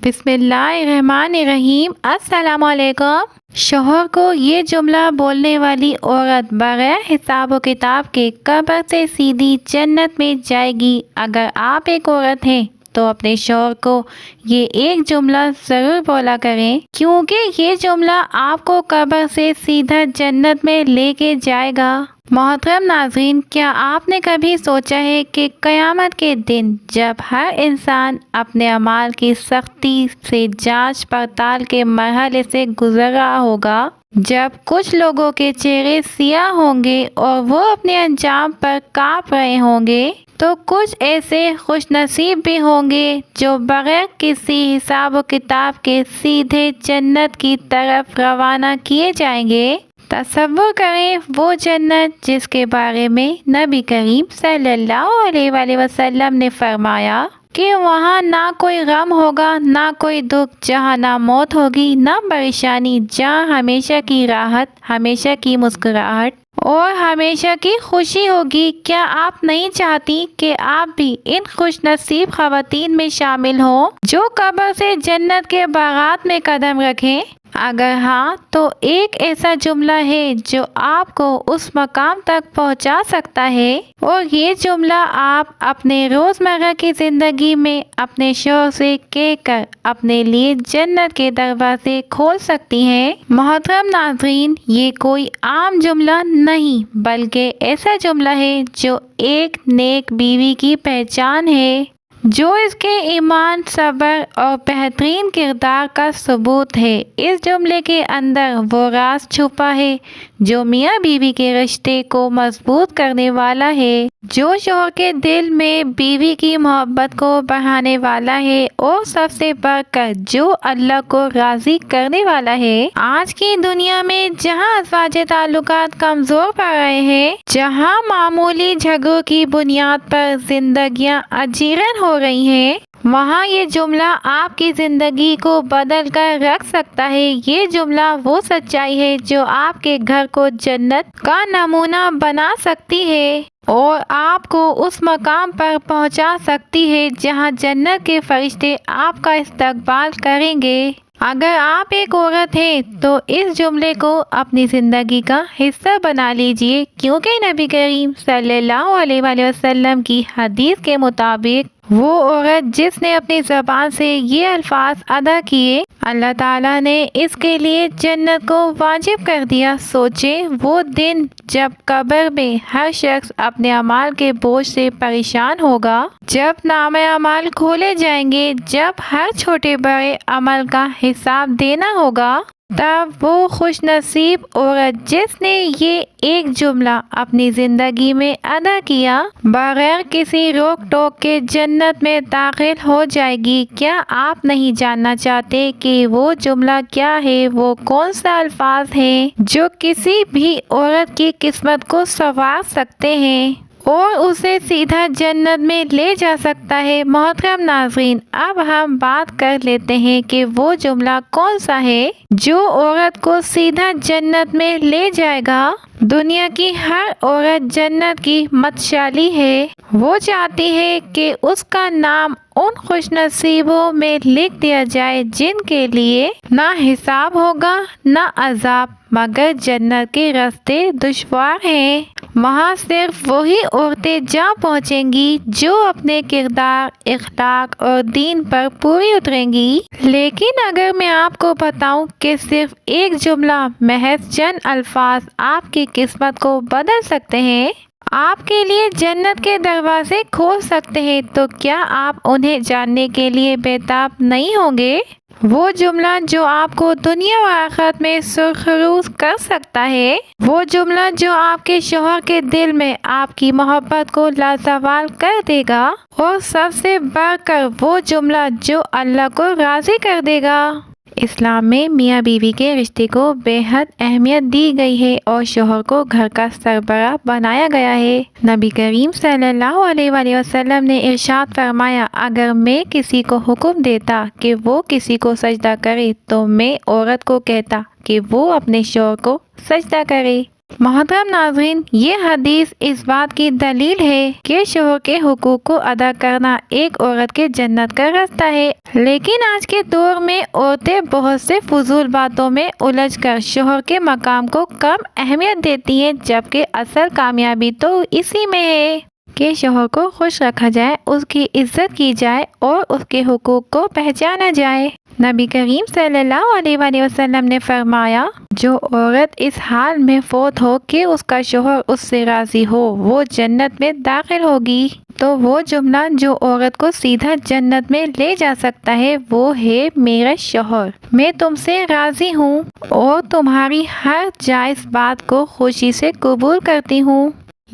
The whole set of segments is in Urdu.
بسم اللہ الرحمن الرحیم۔ السلام علیکم۔ شوہر کو یہ جملہ بولنے والی عورت بغیر حساب و کتاب کے قبر سے سیدھی جنت میں جائے گی۔ اگر آپ ایک عورت ہیں تو اپنے شوہر کو یہ ایک جملہ ضرور بولا کریں، کیونکہ یہ جملہ آپ کو قبر سے سیدھا جنت میں لے کے جائے گا۔ محترم ناظرین، کیا آپ نے کبھی سوچا ہے کہ قیامت کے دن جب ہر انسان اپنے اعمال کی سختی سے جانچ پڑتال کے مرحلے سے گزر رہا ہوگا، جب کچھ لوگوں کے چہرے سیاہ ہوں گے اور وہ اپنے انجام پر کانپ رہے ہوں گے، تو کچھ ایسے خوش نصیب بھی ہوں گے جو بغیر کسی حساب و کتاب کے سیدھے جنت کی طرف روانہ کیے جائیں گے۔ تصور کریں وہ جنت جس کے بارے میں نبی کریم صلی اللہ علیہ وآلہ وسلم نے فرمایا کہ وہاں نہ کوئی غم ہوگا، نہ کوئی دکھ، جہاں نہ موت ہوگی، نہ پریشانی، جہاں ہمیشہ کی راحت، ہمیشہ کی مسکراہٹ اور ہمیشہ کی خوشی ہوگی۔ کیا آپ نہیں چاہتی کہ آپ بھی ان خوش نصیب خواتین میں شامل ہوں جو قبر سے جنت کے باغات میں قدم رکھیں؟ اگر ہاں تو ایک ایسا جملہ ہے جو آپ کو اس مقام تک پہنچا سکتا ہے، اور یہ جملہ آپ اپنے روزمرہ کی زندگی میں اپنے شوہر سے کہہ کر اپنے لیے جنت کے دروازے کھول سکتی ہیں۔ محترم ناظرین، یہ کوئی عام جملہ نہیں بلکہ ایسا جملہ ہے جو ایک نیک بیوی کی پہچان ہے، جو اس کے ایمان، صبر اور بہترین کردار کا ثبوت ہے۔ اس جملے کے اندر وہ راز چھپا ہے جو میاں بیوی کے رشتے کو مضبوط کرنے والا ہے، جو شوہر کے دل میں بیوی کی محبت کو بڑھانے والا ہے، اور سب سے بڑھ کر جو اللہ کو راضی کرنے والا ہے۔ آج کی دنیا میں جہاں ازواجی تعلقات کمزور پڑ رہے ہیں، جہاں معمولی جھگڑوں کی بنیاد پر زندگیاں اجیرن ہو رہی ہیں، وہاں یہ جملہ آپ کی زندگی کو بدل کر رکھ سکتا ہے۔ یہ جملہ وہ سچائی ہے جو آپ کے گھر کو جنت کا نمونہ بنا سکتی ہے اور آپ کو اس مقام پر پہنچا سکتی ہے جہاں جنت کے فرشتے آپ کا استقبال کریں گے۔ اگر آپ ایک عورت ہیں تو اس جملے کو اپنی زندگی کا حصہ بنا لیجئے، کیونکہ نبی کریم صلی اللہ علیہ وآلہ وسلم کی حدیث کے مطابق وہ عورت جس نے اپنی زبان سے یہ الفاظ ادا کیے، اللہ تعالیٰ نے اس کے لیے جنت کو واجب کر دیا۔ سوچیں وہ دن جب قبر میں ہر شخص اپنے اعمال کے بوجھ سے پریشان ہوگا، جب نامہ اعمال کھولے جائیں گے، جب ہر چھوٹے بڑے عمل کا حساب دینا ہوگا، تب وہ خوش نصیب عورت جس نے یہ ایک جملہ اپنی زندگی میں ادا کیا، بغیر کسی روک ٹوک کے جنت میں داخل ہو جائے گی۔ کیا آپ نہیں جاننا چاہتے کہ وہ جملہ کیا ہے؟ وہ کون سا الفاظ ہیں جو کسی بھی عورت کی قسمت کو سنوار سکتے ہیں اور اسے سیدھا جنت میں لے جا سکتا ہے؟ محترم ناظرین، اب ہم بات کر لیتے ہیں کہ وہ جملہ کون سا ہے جو عورت کو سیدھا جنت میں لے جائے گا۔ دنیا کی ہر عورت جنت کی متشالی ہے۔ وہ چاہتی ہے کہ اس کا نام ان خوش نصیبوں میں لکھ دیا جائے جن کے لیے نہ حساب ہوگا نہ عذاب، مگر جنت کے راستے دشوار ہیں۔ وہاں صرف وہی عورتیں جا پہنچیں گی جو اپنے کردار، اخلاق اور دین پر پوری اتریں گی۔ لیکن اگر میں آپ کو بتاؤں کہ صرف ایک جملہ، محض چند الفاظ آپ کی قسمت کو بدل سکتے ہیں، آپ کے لیے جنت کے دروازے کھول سکتے ہیں، تو کیا آپ انہیں جاننے کے لیے بےتاب نہیں ہوں گے؟ وہ جملہ جو آپ کو دنیا و آخرت میں سرخروش کر سکتا ہے، وہ جملہ جو آپ کے شوہر کے دل میں آپ کی محبت کو لازوال کر دے گا، اور سب سے بڑھ کر وہ جملہ جو اللہ کو راضی کر دے گا۔ اسلام میں میاں بیوی کے رشتے کو بے حد اہمیت دی گئی ہے اور شوہر کو گھر کا سربراہ بنایا گیا ہے۔ نبی کریم صلی اللہ علیہ وآلہ وسلم نے ارشاد فرمایا، اگر میں کسی کو حکم دیتا کہ وہ کسی کو سجدہ کرے تو میں عورت کو کہتا کہ وہ اپنے شوہر کو سجدہ کرے۔ محترم ناظرین، یہ حدیث اس بات کی دلیل ہے کہ شوہر کے حقوق کو ادا کرنا ایک عورت کے جنت کا راستہ ہے۔ لیکن آج کے دور میں عورتیں بہت سے فضول باتوں میں الجھ کر شوہر کے مقام کو کم اہمیت دیتی ہیں، جبکہ اصل کامیابی تو اسی میں ہے کہ شوہر کو خوش رکھا جائے، اس کی عزت کی جائے اور اس کے حقوق کو پہچانا جائے۔ نبی کریم صلی اللہ علیہ وآلہ وسلم نے فرمایا، جو عورت اس حال میں فوت ہو کہ اس کا شوہر اس سے راضی ہو، وہ جنت میں داخل ہوگی۔ تو وہ جملہ جو عورت کو سیدھا جنت میں لے جا سکتا ہے وہ ہے، میرا شوہر، میں تم سے راضی ہوں اور تمہاری ہر جائز بات کو خوشی سے قبول کرتی ہوں۔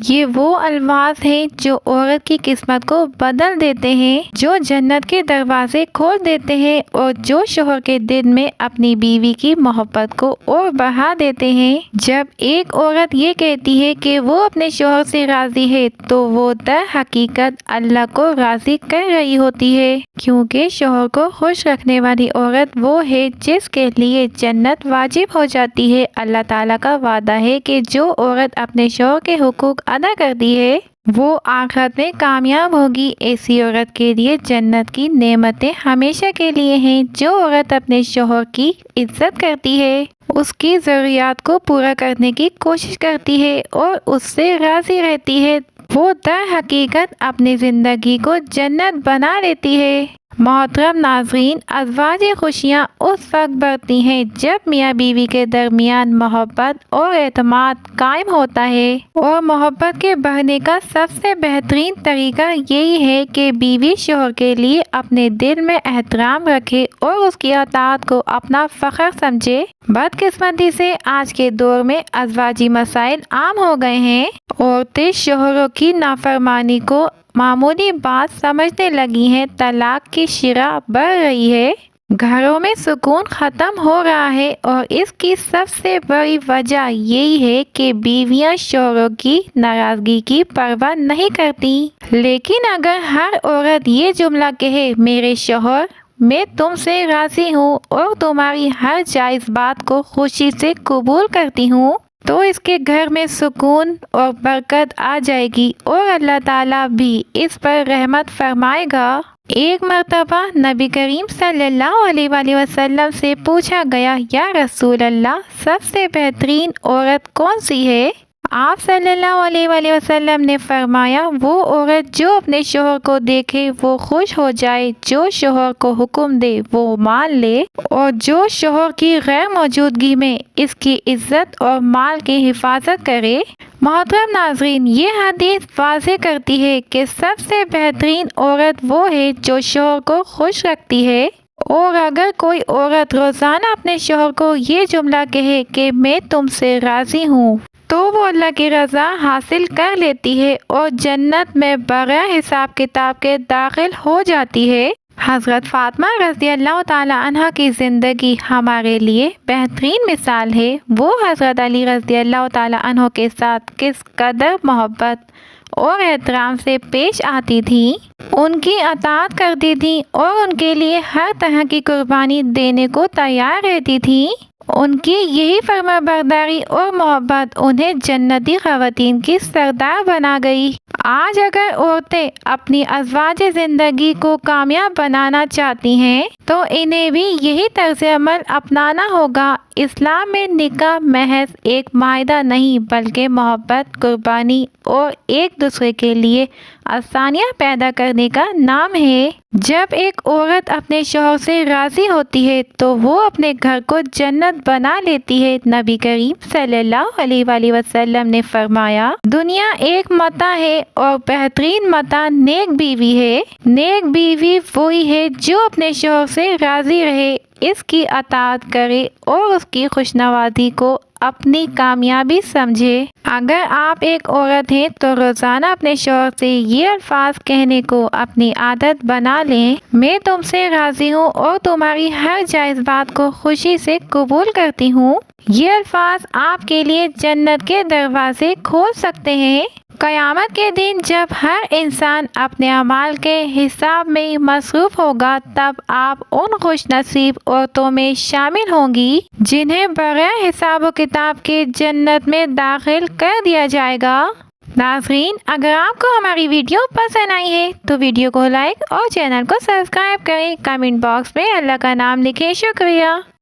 یہ وہ الفاظ ہیں جو عورت کی قسمت کو بدل دیتے ہیں، جو جنت کے دروازے کھول دیتے ہیں اور جو شوہر کے دل میں اپنی بیوی کی محبت کو اور بڑھا دیتے ہیں۔ جب ایک عورت یہ کہتی ہے کہ وہ اپنے شوہر سے راضی ہے تو وہ در حقیقت اللہ کو راضی کر رہی ہوتی ہے، کیونکہ شوہر کو خوش رکھنے والی عورت وہ ہے جس کے لیے جنت واجب ہو جاتی ہے۔ اللہ تعالیٰ کا وعدہ ہے کہ جو عورت اپنے شوہر کے حقوق ادا کرتی ہے وہ آخرت میں کامیاب ہوگی۔ ایسی عورت کے لیے جنت کی نعمتیں ہمیشہ کے لیے ہیں۔ جو عورت اپنے شوہر کی عزت کرتی ہے، اس کی ضروریات کو پورا کرنے کی کوشش کرتی ہے اور اس سے راضی رہتی ہے، وہ در حقیقت اپنی زندگی کو جنت بنا لیتی ہے۔ محترم ناظرین، ازواج خوشیاں اس وقت بڑھتی ہیں جب میاں بیوی کے درمیان محبت اور اعتماد قائم ہوتا ہے، اور محبت کے بڑھنے کا سب سے بہترین طریقہ یہی ہے کہ بیوی شوہر کے لیے اپنے دل میں احترام رکھے اور اس کی اطاعت کو اپنا فخر سمجھے۔ بدقسمتی سے آج کے دور میں ازواجی مسائل عام ہو گئے ہیں۔ عورتیں شوہروں کی نافرمانی کو معمولی بات سمجھنے لگی ہیں، طلاق کی شرح بڑھ رہی ہے، گھروں میں سکون ختم ہو رہا ہے، اور اس کی سب سے بڑی وجہ یہی ہے کہ بیویاں شوہروں کی ناراضگی کی پرواہ نہیں کرتی۔ لیکن اگر ہر عورت یہ جملہ کہے، میرے شوہر، میں تم سے راضی ہوں اور تمہاری ہر جائز بات کو خوشی سے قبول کرتی ہوں، تو اس کے گھر میں سکون اور برکت آ جائے گی اور اللہ تعالیٰ بھی اس پر رحمت فرمائے گا۔ ایک مرتبہ نبی کریم صلی اللہ علیہ وآلہ وسلم سے پوچھا گیا، یا رسول اللہ، سب سے بہترین عورت کون سی ہے؟ آپ صلی اللہ علیہ وآلہ وسلم نے فرمایا، وہ عورت جو اپنے شوہر کو دیکھے وہ خوش ہو جائے، جو شوہر کو حکم دے وہ مان لے، اور جو شوہر کی غیر موجودگی میں اس کی عزت اور مال کی حفاظت کرے۔ محترم ناظرین، یہ حدیث واضح کرتی ہے کہ سب سے بہترین عورت وہ ہے جو شوہر کو خوش رکھتی ہے، اور اگر کوئی عورت روزانہ اپنے شوہر کو یہ جملہ کہے کہ میں تم سے راضی ہوں، تو وہ اللہ کی رضا حاصل کر لیتی ہے اور جنت میں بغیر حساب کتاب کے داخل ہو جاتی ہے۔ حضرت فاطمہ رضی اللہ تعالی عنہ کی زندگی ہمارے لیے بہترین مثال ہے۔ وہ حضرت علی رضی اللہ تعالی عنہ کے ساتھ کس قدر محبت اور احترام سے پیش آتی تھیں، ان کی اطاعت کرتی تھیں اور ان کے لیے ہر طرح کی قربانی دینے کو تیار رہتی تھیں۔ ان کی یہی فرما برداری اور محبت انہیں جنتی خواتین کی سردار بنا گئی۔ آج اگر عورتیں اپنی ازواج زندگی کو کامیاب بنانا چاہتی ہیں تو انہیں بھی یہی طرز عمل اپنانا ہوگا۔ اسلام میں نکاح محض ایک معاہدہ نہیں بلکہ محبت، قربانی اور ایک دوسرے کے لیے آسانیاں پیدا کرنے کا نام ہے۔ جب ایک عورت اپنے شوہر سے راضی ہوتی ہے تو وہ اپنے گھر کو جنت بنا لیتی ہے۔ نبی کریم صلی اللہ علیہ وآلہ وسلم نے فرمایا، دنیا ایک متاع ہے اور بہترین متاع نیک بیوی ہے۔ نیک بیوی وہی ہے جو اپنے شوہر سے راضی رہے، اس کی اطاعت کرے اور اس کی خوشنوازی کو اپنی کامیابی سمجھے۔ اگر آپ ایک عورت ہیں تو روزانہ اپنے شوہر سے یہ الفاظ کہنے کو اپنی عادت بنا لیں، میں تم سے راضی ہوں اور تمہاری ہر جائز بات کو خوشی سے قبول کرتی ہوں۔ یہ الفاظ آپ کے لیے جنت کے دروازے کھول سکتے ہیں۔ قیامت کے دن جب ہر انسان اپنے اعمال کے حساب میں مصروف ہوگا، تب آپ ان خوش نصیب عورتوں میں شامل ہوں گی جنہیں بغیر حساب و کتاب کے جنت میں داخل کر دیا جائے گا۔ ناظرین، اگر آپ کو ہماری ویڈیو پسند آئی ہے تو ویڈیو کو لائک اور چینل کو سبسکرائب کریں۔ کمنٹ باکس میں اللہ کا نام لکھیں۔ شکریہ۔